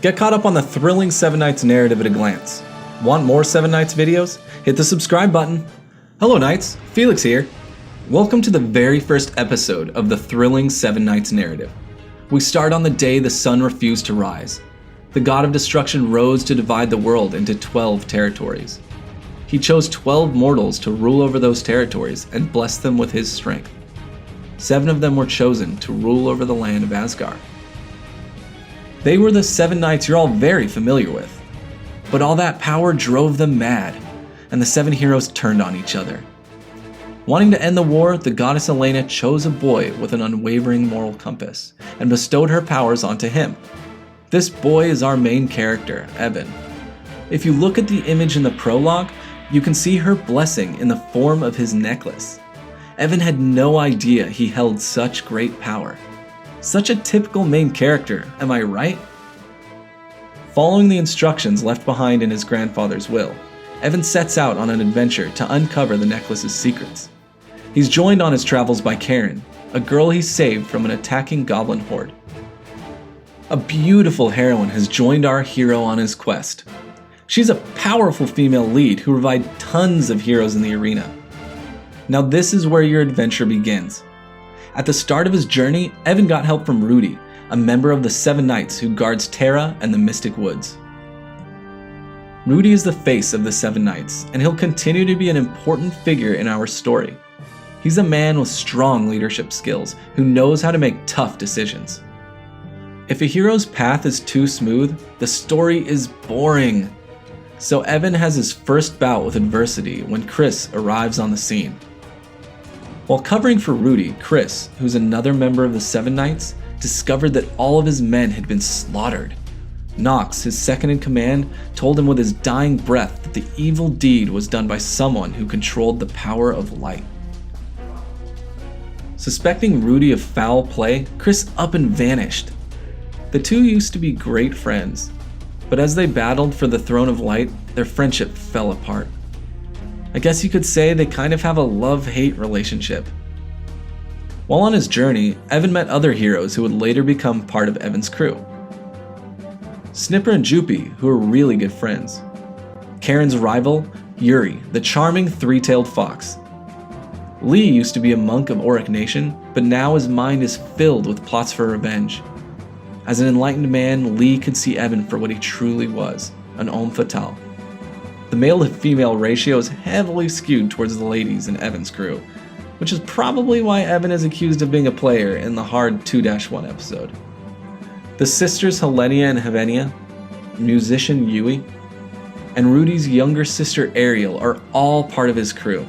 Get caught up on the thrilling Seven Knights narrative at a glance. Want more Seven Knights videos? Hit the subscribe button. Hello Knights, Felix here. Welcome to the very first episode of the thrilling Seven Knights narrative. We start on the day the sun refused to rise. The god of destruction rose to divide the world into 12 territories. He chose 12 mortals to rule over those territories and bless them with his strength. 7 of them were chosen to rule over the land of Asgard. They were the 7 knights you're all very familiar with. But all that power drove them mad, and the 7 heroes turned on each other. Wanting to end the war, the goddess Elena chose a boy with an unwavering moral compass, and bestowed her powers onto him. This boy is our main character, Evan. If you look at the image in the prologue, you can see her blessing in the form of his necklace. Evan had no idea he held such great power. Such a typical main character, am I right? Following the instructions left behind in his grandfather's will, Evan sets out on an adventure to uncover the necklace's secrets. He's joined on his travels by Karen, a girl he saved from an attacking goblin horde. A beautiful heroine has joined our hero on his quest. She's a powerful female lead who provides tons of heroes in the arena. Now this is where your adventure begins. At the start of his journey, Evan got help from Rudy, a member of the 7 Knights who guards Terra and the Mystic Woods. Rudy is the face of the 7 Knights, and he'll continue to be an important figure in our story. He's a man with strong leadership skills who knows how to make tough decisions. If a hero's path is too smooth, the story is boring. So Evan has his first bout with adversity when Chris arrives on the scene. While covering for Rudy, Chris, who's another member of the 7 Knights, discovered that all of his men had been slaughtered. Nox, his second in command, told him with his dying breath that the evil deed was done by someone who controlled the power of light. Suspecting Rudy of foul play, Chris up and vanished. The two used to be great friends, but as they battled for the Throne of Light, their friendship fell apart. I guess you could say they kind of have a love-hate relationship. While on his journey, Evan met other heroes who would later become part of Evan's crew. Snipper and Joopy, who are really good friends. Karen's rival, Yuri, the charming three-tailed fox. Lee used to be a monk of Auric Nation, but now his mind is filled with plots for revenge. As an enlightened man, Lee could see Evan for what he truly was, an homme fatale. The male-to-female ratio is heavily skewed towards the ladies in Evan's crew, which is probably why Evan is accused of being a player in the hard 2-1 episode. The sisters Helenia and Hevenia, musician Yui, and Rudy's younger sister Ariel are all part of his crew.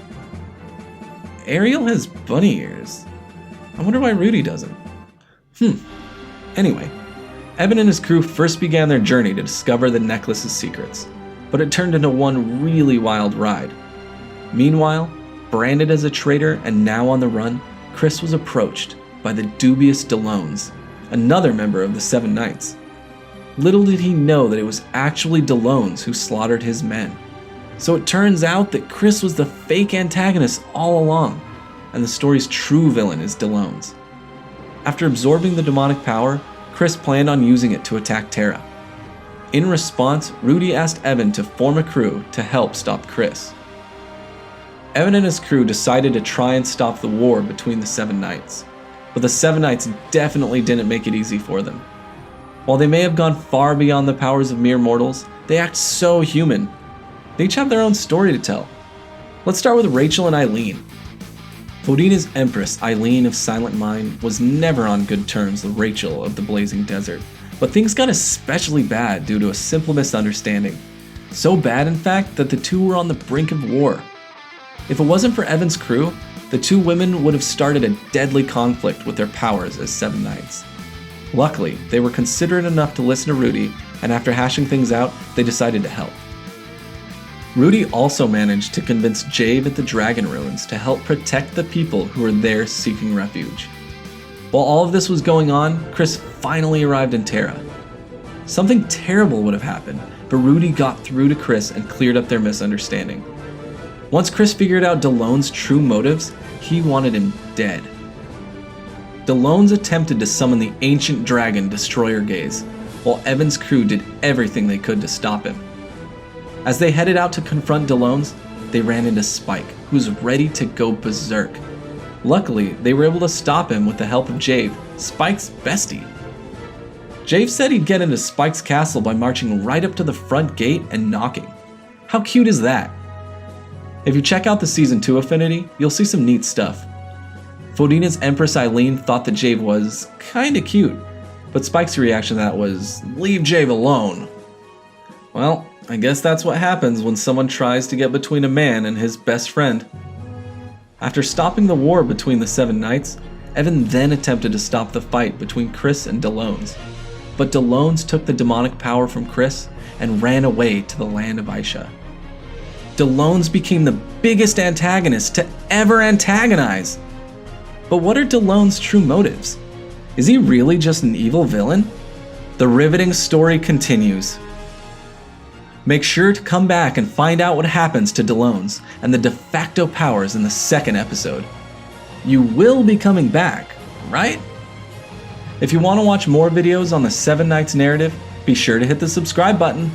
Ariel has bunny ears. I wonder why Rudy doesn't. Anyway, Evan and his crew first began their journey to discover the necklace's secrets, but it turned into one really wild ride. Meanwhile, branded as a traitor and now on the run, Chris was approached by the dubious Delones, another member of the 7 Knights. Little did he know that it was actually Delones who slaughtered his men. So it turns out that Chris was the fake antagonist all along, and the story's true villain is Delones. After absorbing the demonic power, Chris planned on using it to attack Terra. In response, Rudy asked Evan to form a crew to help stop Chris. Evan and his crew decided to try and stop the war between the 7 Knights, but the 7 Knights definitely didn't make it easy for them. While they may have gone far beyond the powers of mere mortals, they act so human. They each have their own story to tell. Let's start with Rachel and Eileen. Vodina's empress, Eileen of Silent Mind, was never on good terms with Rachel of the Blazing Desert, but things got especially bad due to a simple misunderstanding. So bad, in fact, that the two were on the brink of war. If it wasn't for Evan's crew, the two women would have started a deadly conflict with their powers as 7 Knights. Luckily, they were considerate enough to listen to Rudy, and after hashing things out, they decided to help. Rudy also managed to convince Jave at the Dragon Ruins to help protect the people who were there seeking refuge. While all of this was going on, Chris finally arrived in Terra. Something terrible would have happened, but Rudy got through to Chris and cleared up their misunderstanding. Once Chris figured out Delone's true motives, he wanted him dead. Delones attempted to summon the ancient dragon Destroyer Gaze, while Evan's crew did everything they could to stop him. As they headed out to confront DeLones, they ran into Spike, who's ready to go berserk. Luckily, they were able to stop him with the help of Jave, Spike's bestie. Jave said he'd get into Spike's castle by marching right up to the front gate and knocking. How cute is that? If you check out the Season 2 Affinity, you'll see some neat stuff. Fodina's Empress Eileen thought that Jave was kinda cute, but Spike's reaction to that was, "Leave Jave alone." Well, I guess that's what happens when someone tries to get between a man and his best friend. After stopping the war between the Seven Knights, Evan then attempted to stop the fight between Chris and DeLones. But DeLones took the demonic power from Chris and ran away to the land of Aisha. DeLones became the biggest antagonist to ever antagonize. But what are DeLones' true motives? Is he really just an evil villain? The riveting story continues. Make sure to come back and find out what happens to DeLones and the de facto powers in the second episode. You will be coming back, right? If you want to watch more videos on the Seven Knights narrative, be sure to hit the subscribe button.